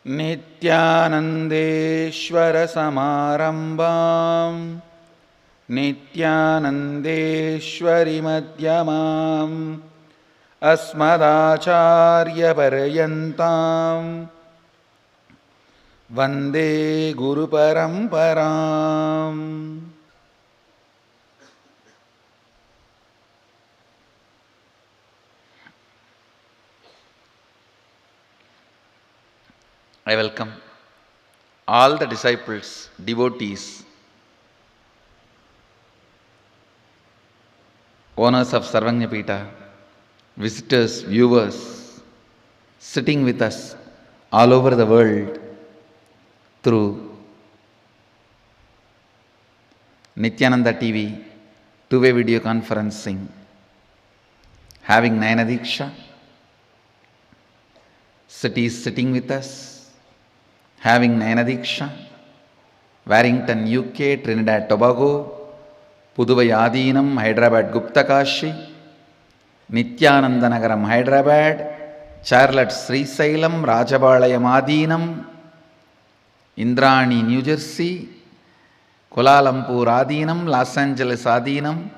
नित्यानन्देश्वरसमारम्भां नित्यानन्देश्वरिमध्यमाम् अस्मदाचार्यपर्यन्तां वन्दे गुरुपरम्पराम्। I welcome all the disciples, devotees, owners of Sarvanyapita, visitors, viewers, sitting with us all over the world through Nityananda TV, two-way video conferencing, having Nayana Diksha, cities sitting with us, having Nayana Diksha, Warrington, UK, Trinidad, Tobago, Puduvai Adinam, Hyderabad, Gupta Kashi, Nityananda Nagaram, Hyderabad, Charlotte, Srisailam, Rajabalayam Adinam, Indrani, New Jersey, Kuala Lumpur Adinam, Los Angeles Adinam,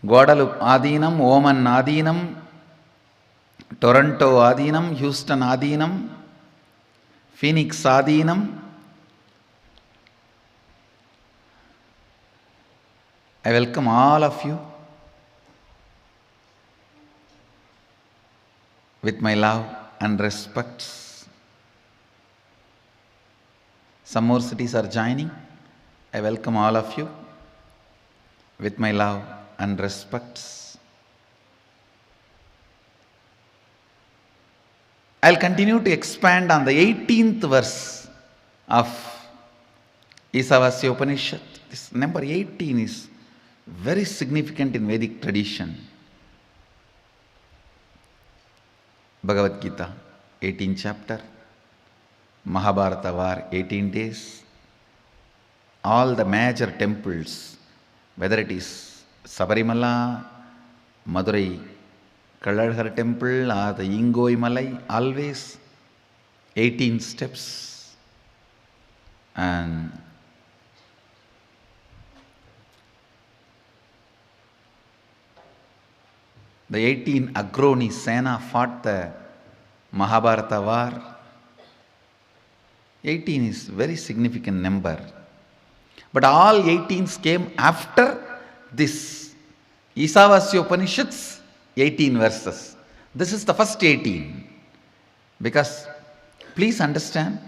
Guadalupe Adinam, Oman Adinam, Toronto Adinam, Houston Adinam, Phoenix Adinam. I welcome all of you with my love and respects. Some more cities are joining. I welcome all of you with my love and respects. I'll continue to expand on the 18th verse of Isavasya Upanishad. This number 18 is very significant in Vedic tradition. Bhagavad Gita, 18th chapter. Mahabharata war, 18 days. All the major temples, whether it is Sabarimala, Madurai Kalladhar temple or the Ingoi Malai, always 18 steps. And the 18 Agroni Sena fought the Mahabharata war. 18 is very significant number. But all 18s came after this Isavasya Upanishads 18 verses. This is the first 18. Because please understand,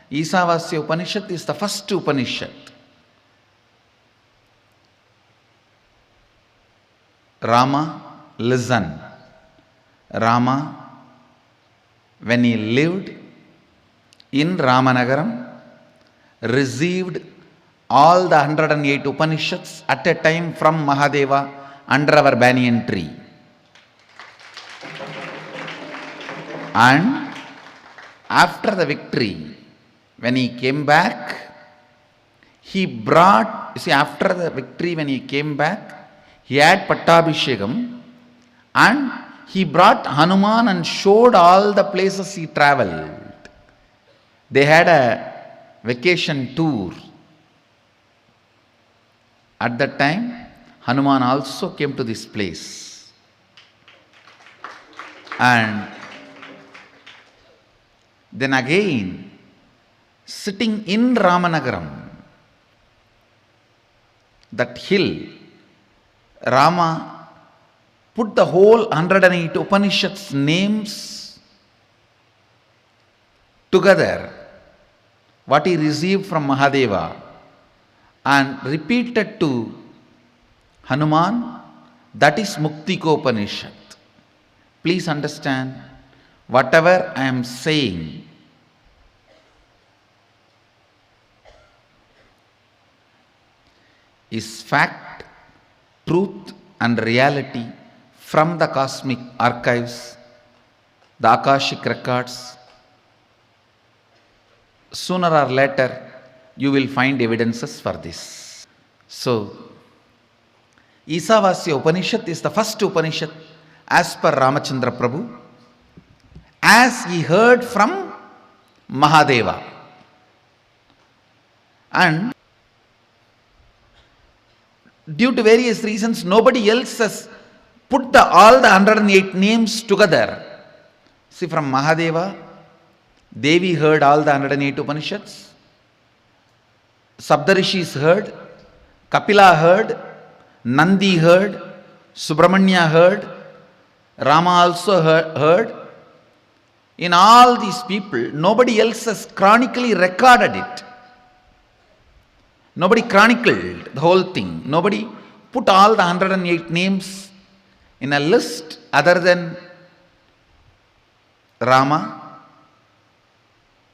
Isavasya Upanishad is the first Upanishad. Rama, listen. Rama, when he lived in Ramanagaram, received all the 108 Upanishads at a time from Mahadeva under our banyan tree. And after the victory, when he came back, he brought, after the victory when he came back, he had Pattabhishekam and he brought Hanuman and showed all the places he travelled. They had a vacation tour. At that time, Hanuman also came to this place. And then again, sitting in Ramanagaram, that hill, Rama put the whole 108 Upanishads names together, what he received from Mahadeva, and repeated to Hanuman. That is Muktikopanishad. Please understand, whatever I am saying is fact, truth and reality from the cosmic archives, the Akashic records. Sooner or later, you will find evidences for this. So, Isavasya Upanishad is the first Upanishad as per Ramachandra Prabhu, as he heard from Mahadeva. And due to various reasons, nobody else has put all the 108 names together. See, from Mahadeva, Devi heard all the 108 Upanishads, Saptarishis heard, Kapila heard, Nandi heard, Subramanya heard, Rama also heard. In all these people, nobody else has chronically recorded it. Nobody chronicled the whole thing. Nobody put all the 108 names in a list other than Rama.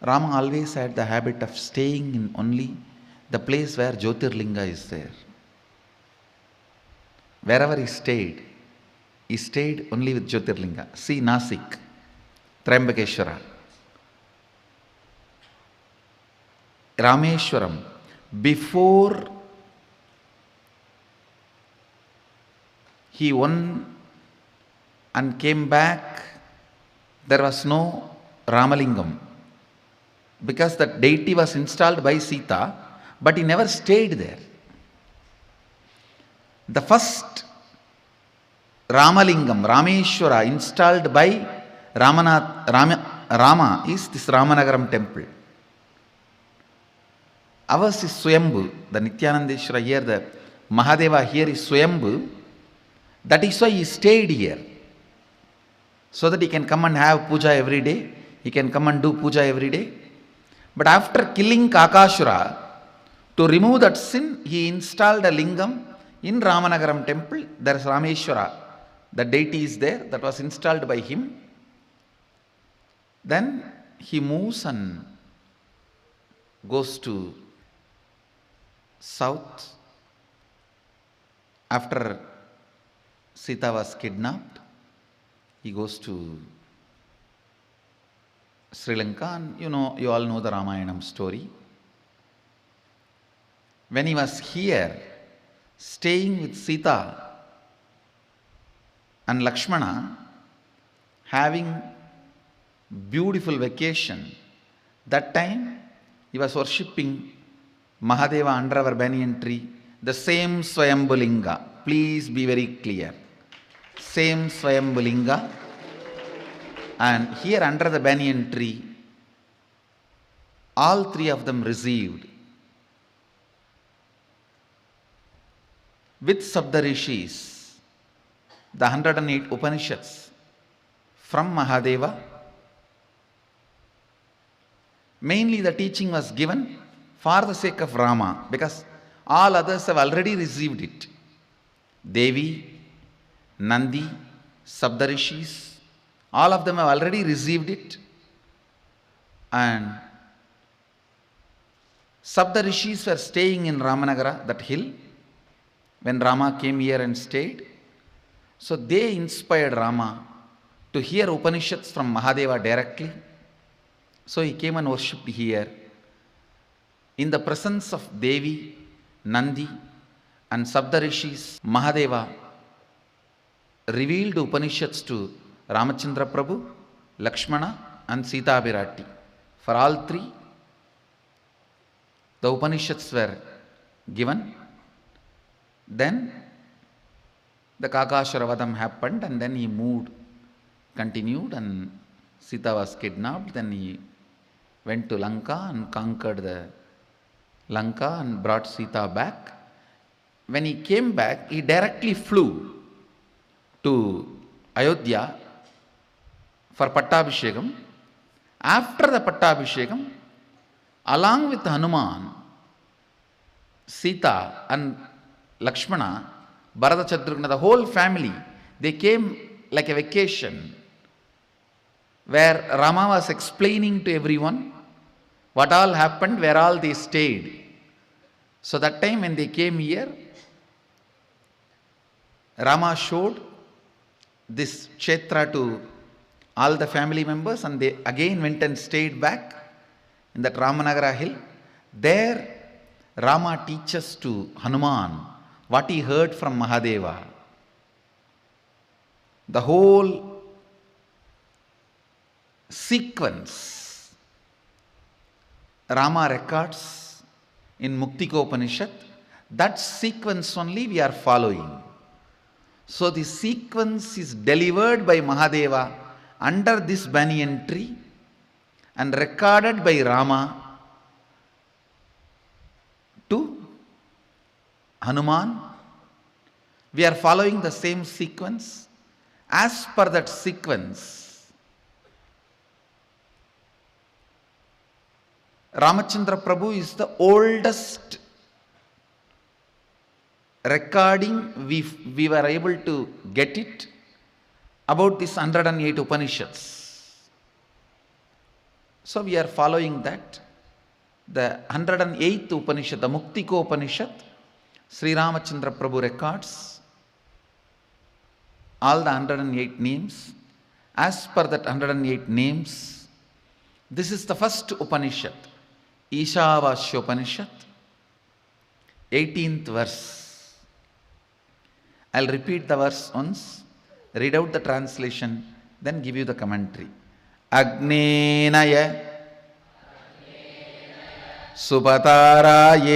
Rama always had the habit of staying in only the place where Jyotirlinga is there. Wherever he stayed only with Jyotirlinga. See Nasik, Triambakeshwara, Rameshwaram. Before he won and came back, there was no Ramalingam, because that deity was installed by Sita, but he never stayed there. The first Ramalingam, Rameshwara, installed by Rama is this Ramanagaram temple. Ours is Swayambhu, the Nityanandeshwara here, the Mahadeva here is Swayambhu. That is why he stayed here, so that he can come and have puja every day. He can come and do puja every day. But after killing Kakashura, to remove that sin, he installed a lingam in Ramanagaram temple. There is Rameshwara, the deity is there, that was installed by him. Then he moves and goes to south. After Sita was kidnapped, he goes to Sri Lanka, and you all know the Ramayanam story. When he was here, staying with Sita and Lakshmana, having beautiful vacation, that time he was worshipping Mahadeva under our banyan tree, the same Swayambhulinga. Please be very clear. Same Swayambhulinga. And here under the banyan tree, all three of them received with Saptarishis the 108 Upanishads from Mahadeva. Mainly the teaching was given for the sake of Rama, because all others have already received it. Devi, Nandi, Saptarishis, all of them have already received it. And Saptarishis were staying in Ramanagara, that hill, when Rama came here and stayed. So they inspired Rama to hear Upanishads from Mahadeva directly. So he came and worshipped here in the presence of Devi, Nandi and Saptarishis. Mahadeva revealed Upanishads to Ramachandra Prabhu, Lakshmana and Sita Abhirati. For all three, the Upanishads were given. Then the Kakashura Vadam happened, and then he continued, and Sita was kidnapped. Then he went to Lanka and conquered the Lanka and brought Sita back. When he came back, he directly flew to Ayodhya for Pattabhishekam. After the Pattabhishekam, along with Hanuman, Sita and Lakshmana, Bharata Shatrugna, the whole family, they came like a vacation, where Rama was explaining to everyone what all happened, where all they stayed. So that time when they came here, Rama showed this Kshetra to all the family members, and they again went and stayed back in that Ramanagara hill. There Rama teaches to Hanuman what he heard from Mahadeva. The whole sequence Rama records in Muktikopanishad, that sequence only we are following. So the sequence is delivered by Mahadeva under this banyan tree and recorded by Rama to Hanuman. We are following the same sequence. As per that sequence, Ramachandra Prabhu is the oldest recording we were able to get it about this 108 Upanishads. So we are following that. The 108th Upanishad, the Muktiko Upanishad, Sri Ramachandra Prabhu records all the 108 names. As per that 108 names, this is the first Upanishad, Ishavasya Upanishad, 18th verse. I'll repeat the verse once, read out the translation, then give you the commentary. Agnenaya Supataraye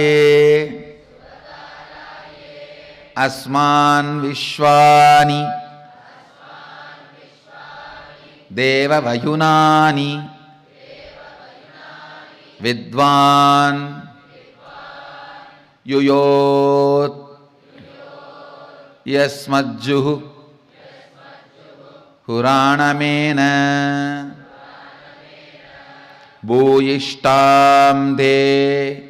Asman Vishwani Deva Vayunani Vidwan Yuyot Yasmajjuhu Puranamena Bhuyishtam De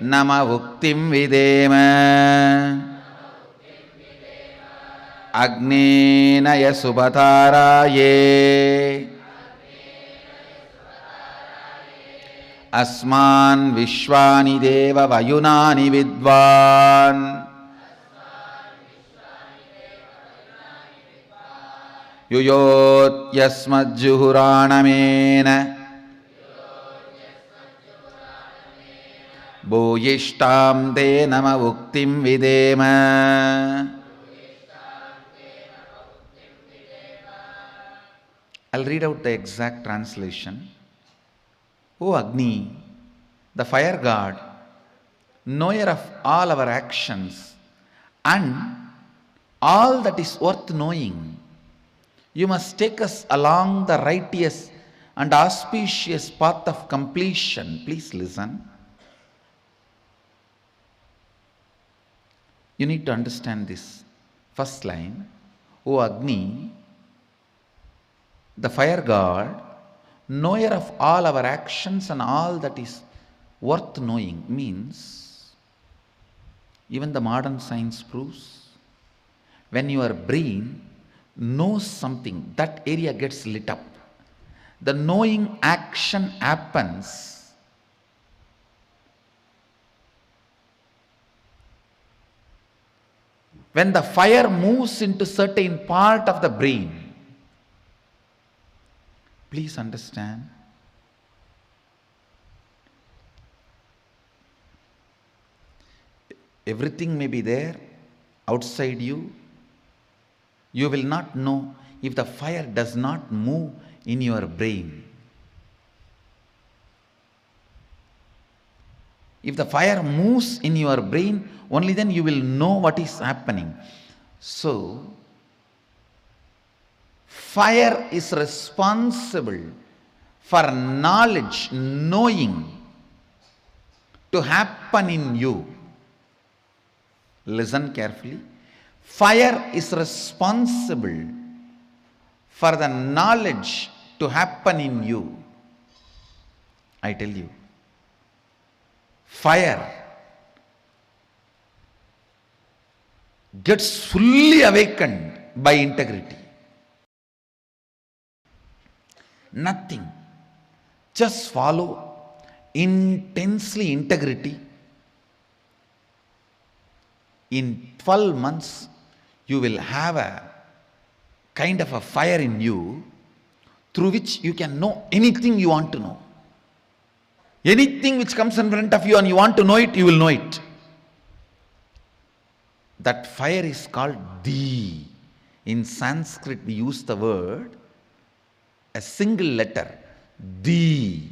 Nama Vuktim Videma Agnenaya Subhataraye Asman Vishwani Deva Vayunani Vidwan Yuyot Yasmajjuhuranamena Bhuyishtam De Nama Vuktim Videma. I'll read out the exact translation. O Agni, the fire god, knower of all our actions and all that is worth knowing, you must take us along the righteous and auspicious path of completion. Please listen. You need to understand this first line. O Agni, the fire god, knower of all our actions and all that is worth knowing, means even the modern science proves when your brain knows something, that area gets lit up. The knowing action happens when the fire moves into certain part of the brain. Please understand. Everything may be there outside you. You will not know if the fire does not move in your brain. If the fire moves in your brain, only then you will know what is happening. So, fire is responsible for knowledge, knowing to happen in you. Listen carefully. Fire is responsible for the knowledge to happen in you. I tell you, fire gets fully awakened by integrity. Nothing. Just follow intensely integrity. In 12 months, you will have a kind of a fire in you through which you can know anything you want to know. Anything which comes in front of you and you want to know it, you will know it. That fire is called Di. In Sanskrit, we use the word, a single letter, thee.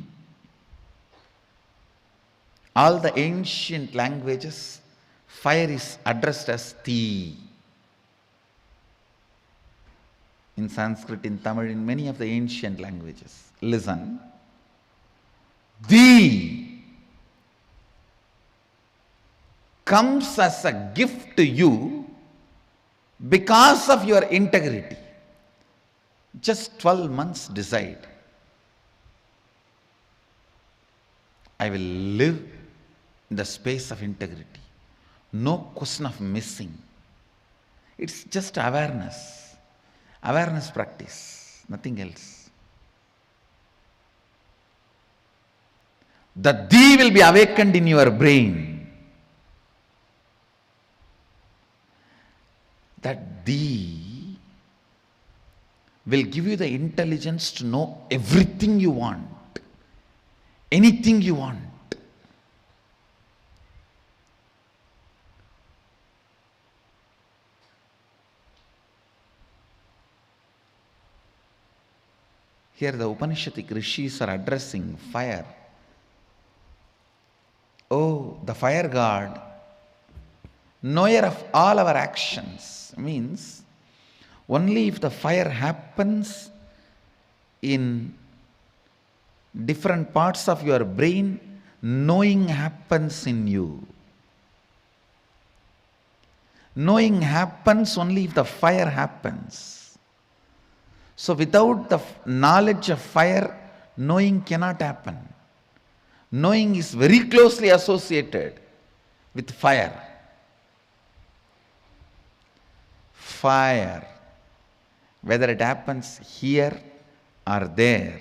All the ancient languages, fire is addressed as thee. In Sanskrit, in Tamil, in many of the ancient languages. Listen. Thee comes as a gift to you because of your integrity. Just 12 months decide. I will live in the space of integrity. No question of missing. It's just awareness. Awareness practice, nothing else. The thee will be awakened in your brain. That thee will give you the intelligence to know everything you want, anything you want. Here the Upanishadic rishis are addressing fire. Oh, the fire god, knower of all our actions, means only if the fire happens in different parts of your brain, knowing happens in you. Knowing happens only if the fire happens. So without the knowledge of fire, knowing cannot happen. Knowing is very closely associated with fire. Fire, whether it happens here or there,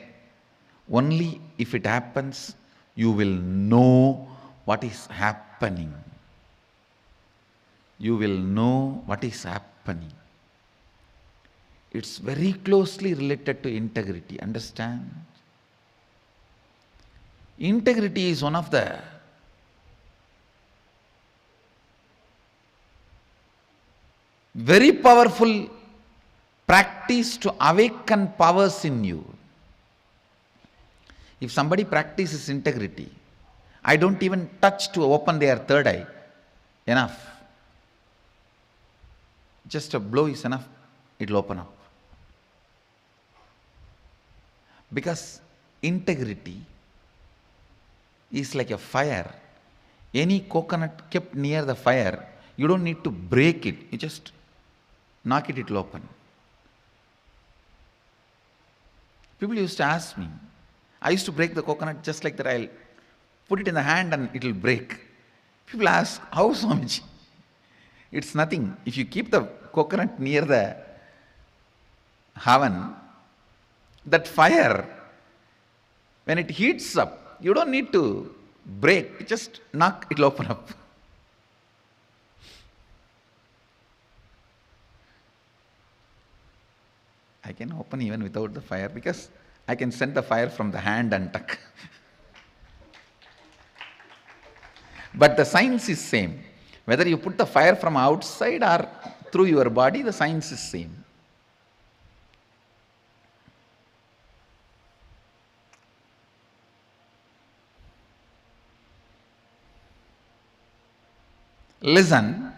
only if it happens, you will know what is happening. You will know what is happening. It's very closely related to integrity, understand? Integrity is one of the very powerful practice to awaken powers in you. If somebody practices integrity, I don't even touch to open their third eye. Enough. Just a blow is enough, it will open up. Because integrity is like a fire. Any coconut kept near the fire, you don't need to break it, you just knock it, it will open. People used to ask me, I used to break the coconut just like that, I'll put it in the hand and it will break. People ask, how, Swamiji? It's nothing. If you keep the coconut near the oven, that fire, when it heats up, you don't need to break, you just knock, it will open up. I can open even without the fire because I can send the fire from the hand and tuck. But the science is same. Whether you put the fire from outside or through your body, the science is same. Listen,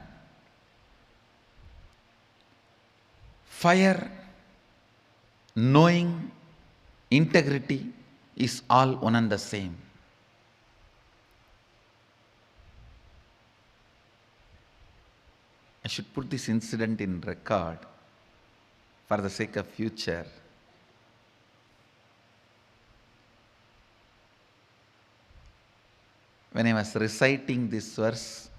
fire, knowing, integrity is all one and the same. I should put this incident in record for the sake of future. When I was reciting this verse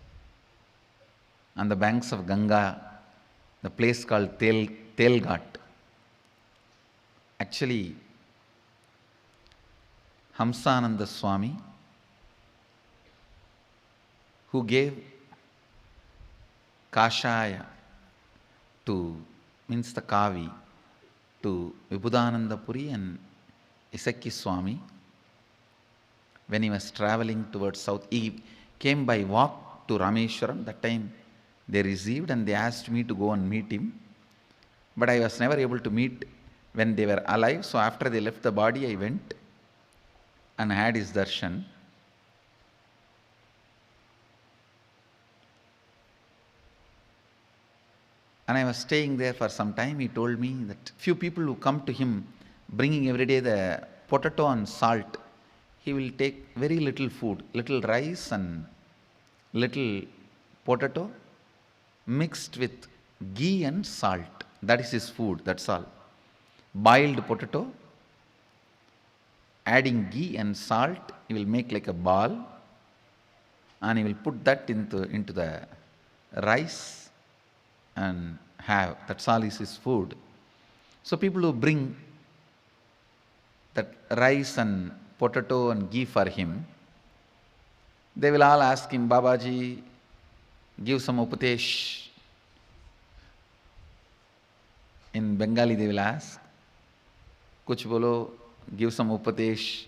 on the banks of Ganga, the place called Telghat, actually Hamsananda Swami, who gave Kashaya to, means the Kavi, to Vibhudananda Puri and Isaki Swami, when he was traveling towards south, he came by walk to Rameshwaram. That time they received and they asked me to go and meet him. But I was never able to meet when they were alive. So after they left the body, I went. and had his darshan. And I was staying there for some time. He told me that few people who come to him bringing every day the potato and salt, he will take very little food, little rice and little potato mixed with ghee and salt. That is his food, that's all. Boiled potato, adding ghee and salt, he will make like a ball and he will put that into the rice and have. That's all is his food. So people who bring that rice and potato and ghee for him, they will all ask him, Babaji, give some upatesh. In Bengali they will ask, Kuch bolo, give some upatesh.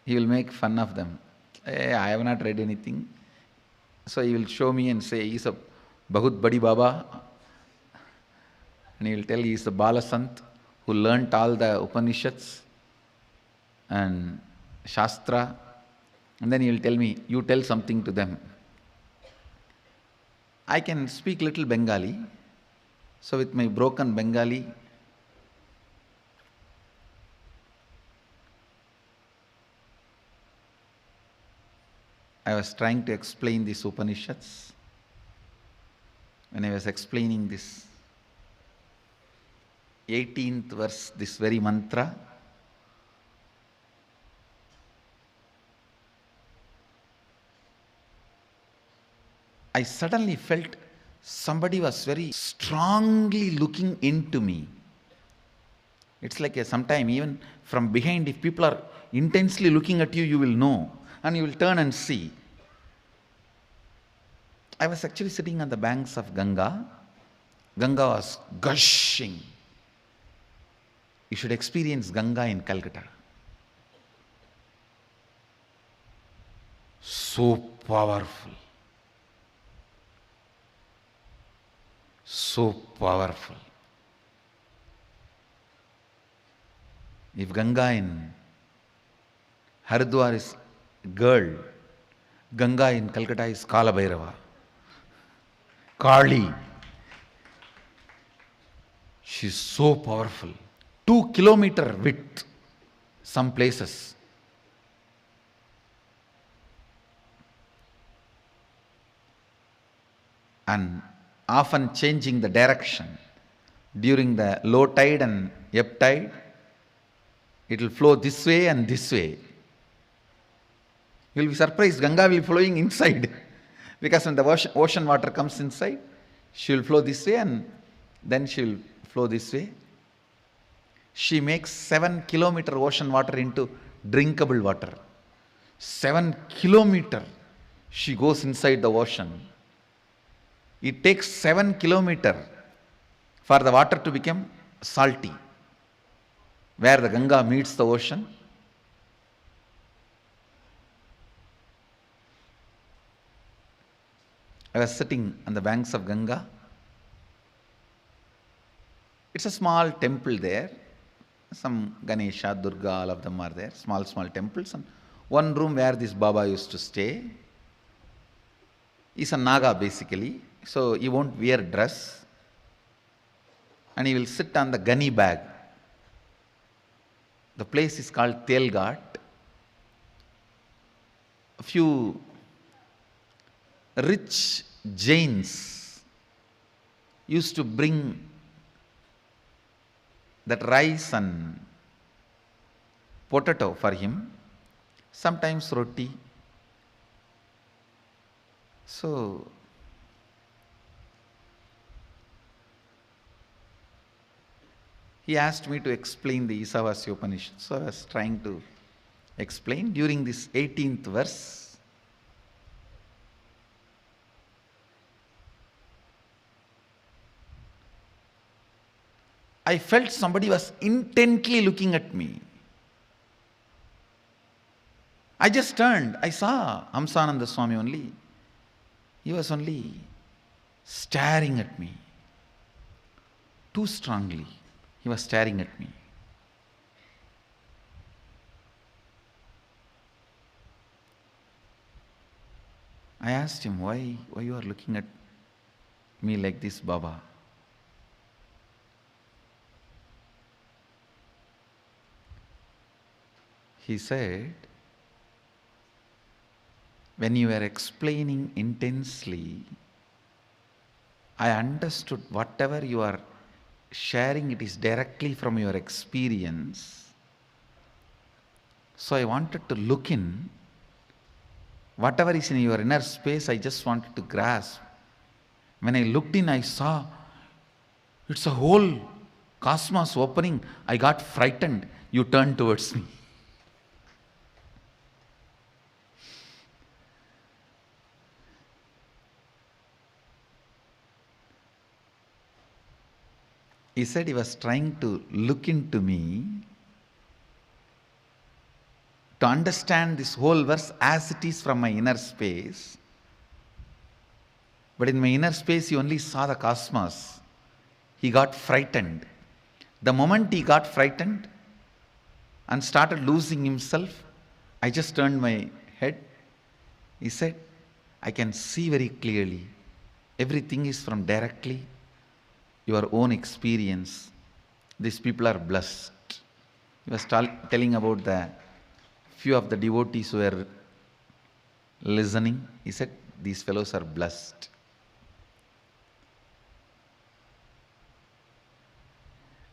He will make fun of them. Hey, I have not read anything. So he will show me and say, he is a Bahut Badi Baba. And he will tell he is the Balasant who learnt all the Upanishads and Shastra. And then he will tell me, you tell something to them. I can speak little Bengali. So with my broken Bengali, I was trying to explain these Upanishads. When I was explaining this 18th verse, this very mantra, I suddenly felt somebody was very strongly looking into me. It's like sometime even from behind, if people are intensely looking at you, you will know and you will turn and see. I was actually sitting on the banks of Ganga. Ganga was gushing. You should experience Ganga in Calcutta. So powerful. So powerful. If Ganga in Haridwar is girl, Ganga in Calcutta is Kala Bhairava. Kali. She's so powerful. 2-kilometer width, some places. And often changing the direction. During the low tide and ebb tide, it will flow this way and this way. You will be surprised, Ganga will be flowing inside. Because when the ocean water comes inside, she will flow this way and then she will flow this way. She makes 7-kilometer ocean water into drinkable water. 7 kilometer she goes inside the ocean. It takes 7 kilometer for the water to become salty. Where the Ganga meets the ocean, I was sitting on the banks of Ganga. It's a small temple there. Some Ganesha, Durga, all of them are there. Small temples. And one room where this Baba used to stay. He's a Naga basically. So he won't wear dress. And he will sit on the gunny bag. The place is called Telghat. A few rich Jains used to bring that rice and potato for him, sometimes roti. So he asked me to explain the Isavasya Upanishad. So I was trying to explain during this 18th verse. I felt somebody was intently looking at me. I just turned. I saw Hamsananda Swami only. He was only staring at me. Too strongly. He was staring at me. asked him, why you are looking at me like this, Baba? He said, when you were explaining intensely, I understood whatever you are sharing, it is directly from your experience. So I wanted to look in. Whatever is in your inner space, I just wanted to grasp. When I looked in, I saw it's a whole cosmos opening. I got frightened. You turned towards me. He said he was trying to look into me to understand this whole verse as it is from my inner space. But in my inner space, he only saw the cosmos. He got frightened. The moment he got frightened and started losing himself, I just turned my head. He said, I can see very clearly. Everything is from directly your own experience. These people are blessed. He was telling about the few of the devotees who were listening. He said, these fellows are blessed.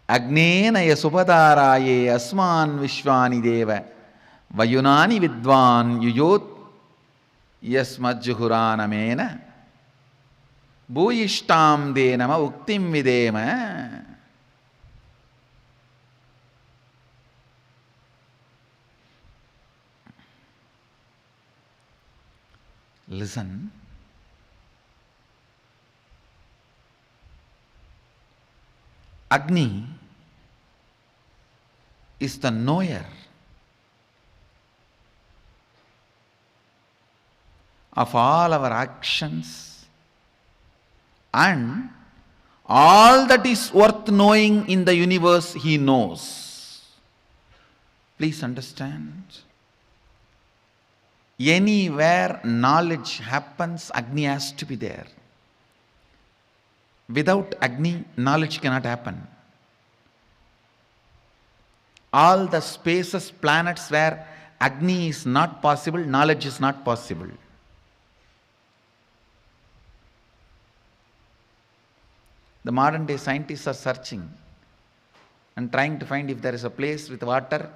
Agnena yasubadaraye asman vishwani deva vayunani vidvan yuyot yasmajjuhuranamena bhuyishtam denama uktim videma. Listen. Agni is the knower of all our actions and all that is worth knowing in the universe he knows. Please understand. Anywhere knowledge happens, Agni has to be there. Without Agni, knowledge cannot happen. All the spaces, planets where Agni is not possible, knowledge is not possible. The modern day scientists are searching and trying to find if there is a place with water,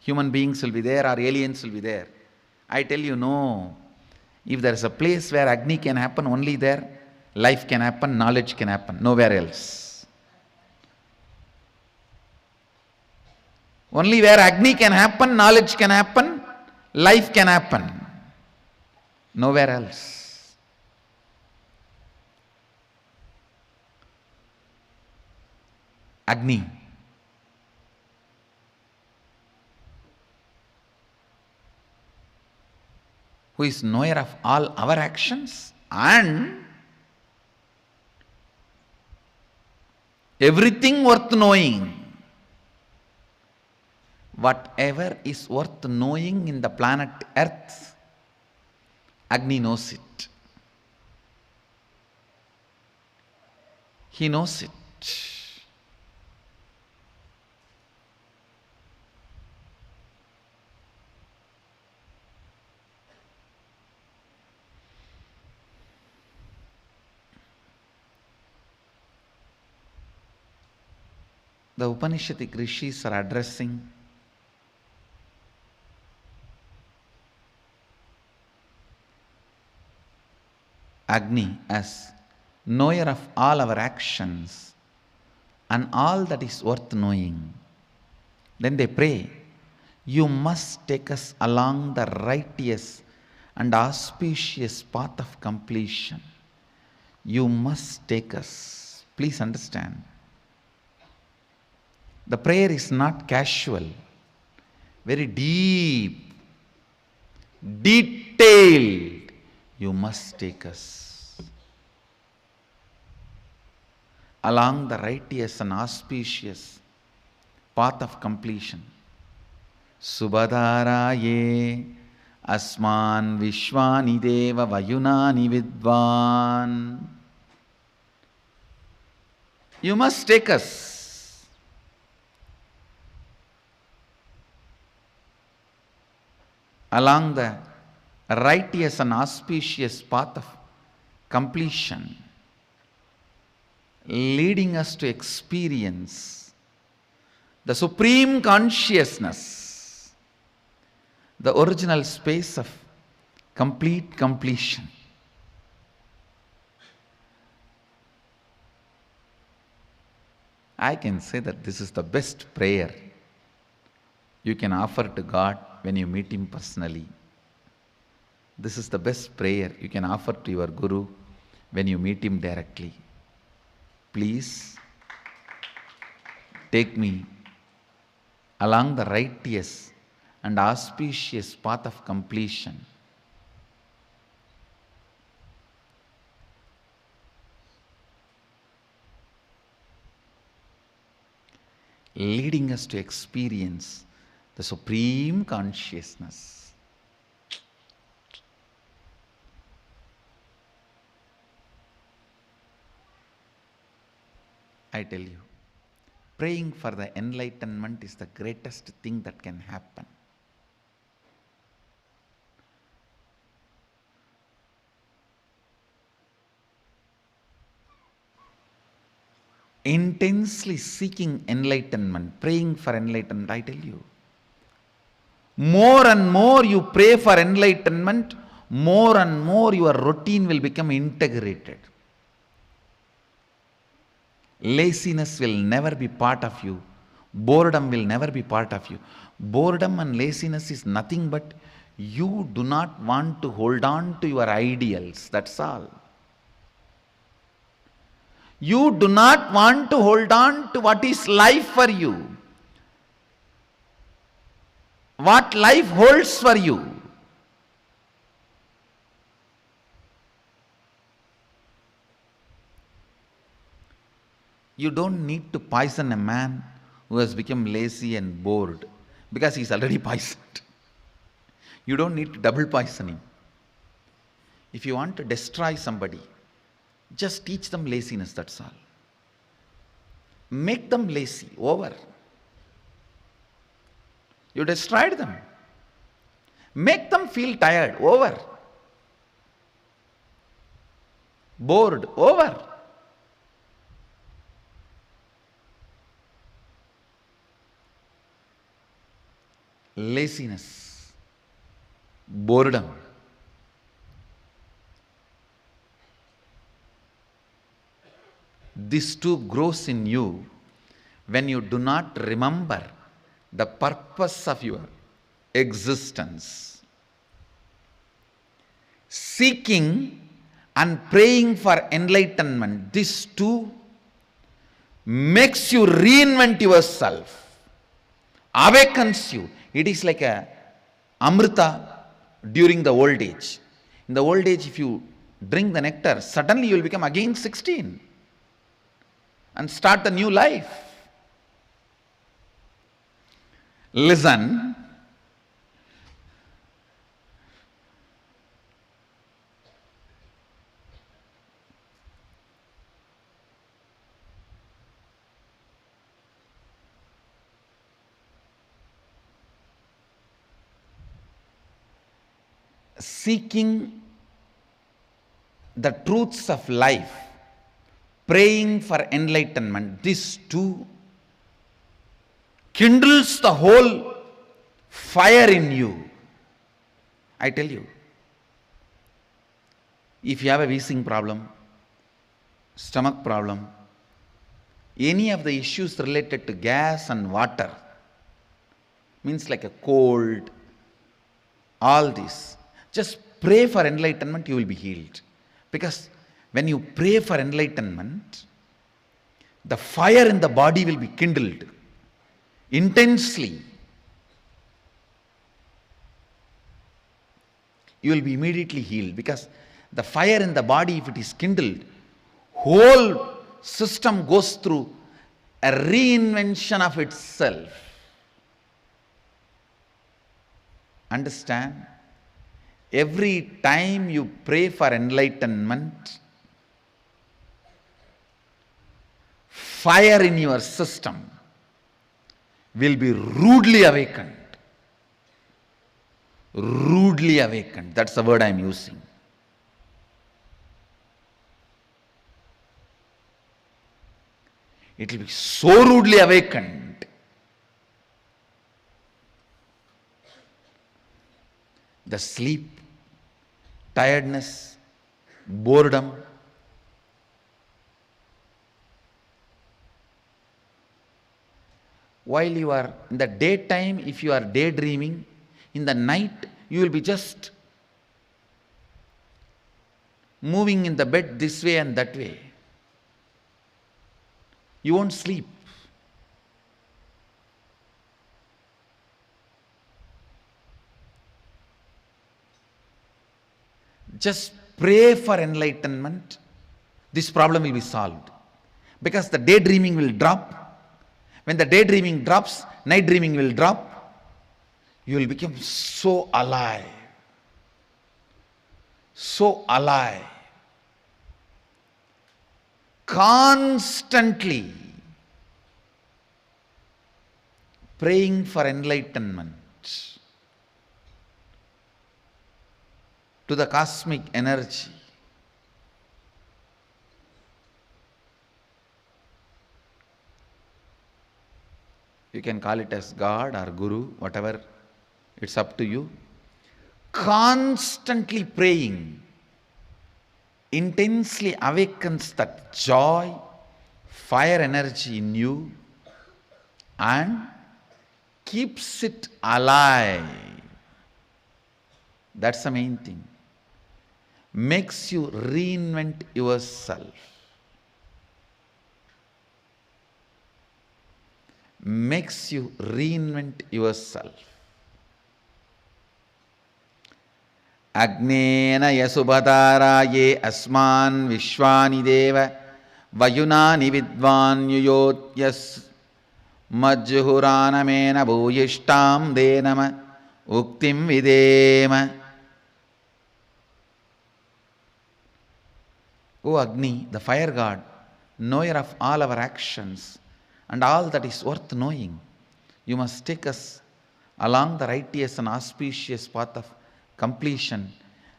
human beings will be there or aliens will be there. I tell you, no. If there is a place where Agni can happen, only there life can happen, knowledge can happen, nowhere else. Only where Agni can happen, knowledge can happen, life can happen, nowhere else. Agni. Who is knower of all our actions and everything worth knowing. Whatever is worth knowing in the planet Earth, Agni knows it. He knows it. The Upanishadic rishis are addressing Agni as knower of all our actions and all that is worth knowing. Then they pray, you must take us along the righteous and auspicious path of completion. You must take us. Please understand. The prayer is not casual, very deep, detailed. You must take us along the righteous and auspicious path of completion. Subhadaraye Asman Vishwani Deva Vayunani Vidvan. You must take us. Along the righteous and auspicious path of completion, leading us to experience the supreme consciousness, the original space of complete completion. I can say that this is the best prayer you can offer to God when you meet Him personally. This is the best prayer you can offer to your Guru when you meet him directly. Please take me along the righteous and auspicious path of completion. Leading us to experience the supreme consciousness. I tell you, praying for the enlightenment is the greatest thing that can happen. Intensely seeking enlightenment, praying for enlightenment, I tell you, more and more you pray for enlightenment, more and more your routine will become integrated. Laziness will never be part of you. Boredom will never be part of you. Boredom and laziness is nothing but you do not want to hold on to your ideals. That's all. You do not want to hold on to what is life for you. What life holds for you. You don't need to poison a man who has become lazy and bored because he is already poisoned. You don't need to double poison him. If you want to destroy somebody, just teach them laziness, that's all. Make them lazy, over. You destroyed them. Make them feel tired, over. Bored, over. Laziness, boredom, this too grows in you when you do not remember the purpose of your existence. Seeking and praying for enlightenment, this too makes you reinvent yourself, awakens you. It is like a amrita during the old age. In the old age, if you drink the nectar, suddenly you will become again 16 and start the new life. Listen. Seeking the truths of life, praying for enlightenment, this too kindles the whole fire in you. I tell you, if you have a wheezing problem, stomach problem, any of the issues related to gas and water, means like a cold, all this, just pray for enlightenment, you will be healed. Because when you pray for enlightenment, the fire in the body will be kindled intensely. You will be immediately healed because the fire in the body, if it is kindled, whole system goes through a reinvention of itself. Understand? every time you pray for enlightenment, fire in your system will be rudely awakened. Rudely awakened. That's the word I am using. It will be so rudely awakened. The sleep, tiredness, boredom, while you are in the daytime, if you are daydreaming, in the night you will be just moving in the bed this way and that way. You won't sleep. Just pray for enlightenment. This problem will be solved. Because the daydreaming will drop. When the daydreaming drops, night dreaming will drop. You will become so alive. So alive. Constantly praying for enlightenment to the cosmic energy. You can call it as God or Guru, whatever, it's up to you. Constantly praying intensely awakens that joy, fire energy in you and keeps it alive. That's the main thing. Makes you reinvent yourself. Makes you reinvent yourself. Agnena yasubhataraye asman vishwani deva vayunani vidvan yuyotyas majjuhuranamena bhuyishtam denama uktim videma. O Agni, the fire god, knower of all our actions and all that is worth knowing, you must take us along the righteous and auspicious path of completion,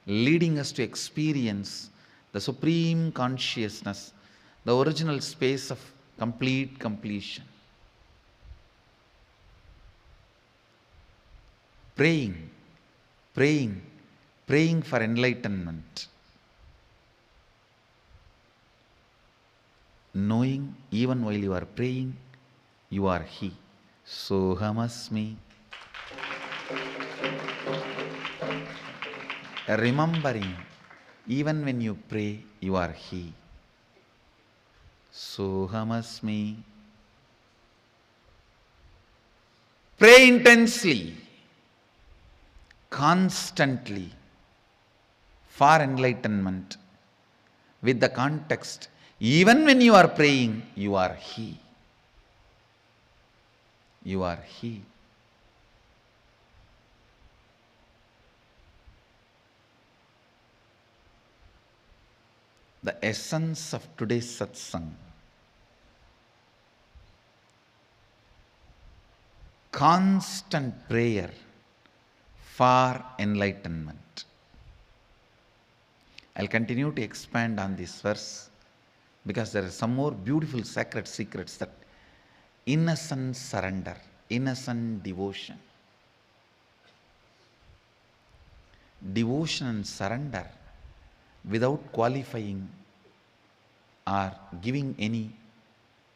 leading us to experience the supreme consciousness, the original space of complete completion. Praying, praying, praying for enlightenment. Knowing even while you are praying, you are He. Sohamasmi. Remembering, even when you pray, you are He. Sohamasmi. Pray intensely, constantly, for enlightenment, with the context, even when you are praying, you are He. You are He. The essence of today's satsang. Constant prayer for enlightenment. I'll continue to expand on this verse because there are some more beautiful sacred secrets, that innocent surrender, innocent devotion. Devotion and surrender without qualifying or giving any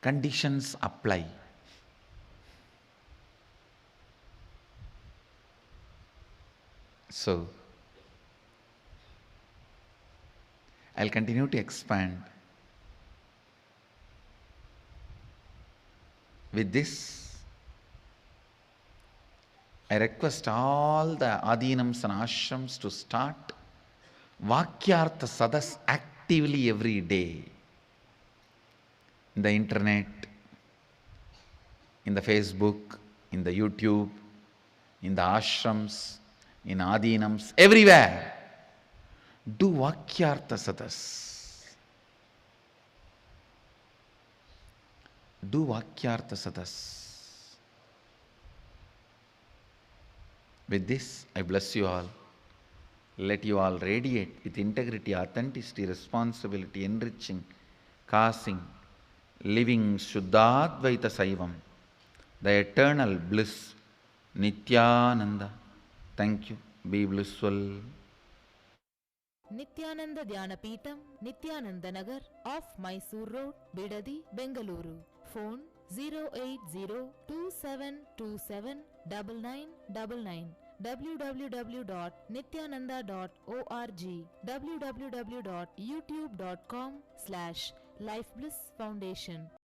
conditions apply. So, I'll continue to expand. With this, I request all the Adinams and Ashrams to start Vakyartha Sadas actively every day. In the internet, in the Facebook, in the YouTube, in the ashrams, in Adinams, everywhere. Do Vakyartha Sadas. Do Vakyartha Sadas. With this, I bless you all. Let you all radiate with integrity, authenticity, responsibility, enriching, causing, living Shuddhadvaita Saivam, the eternal bliss, Nityananda. Thank you. Be blissful. Nityananda Dhyana Peetham, Nityananda Nagar, off Mysore Road, Bidadi, Bengaluru. Phone 08027279999. www.nityananda.org, www.youtube.com/Life Bliss Foundation.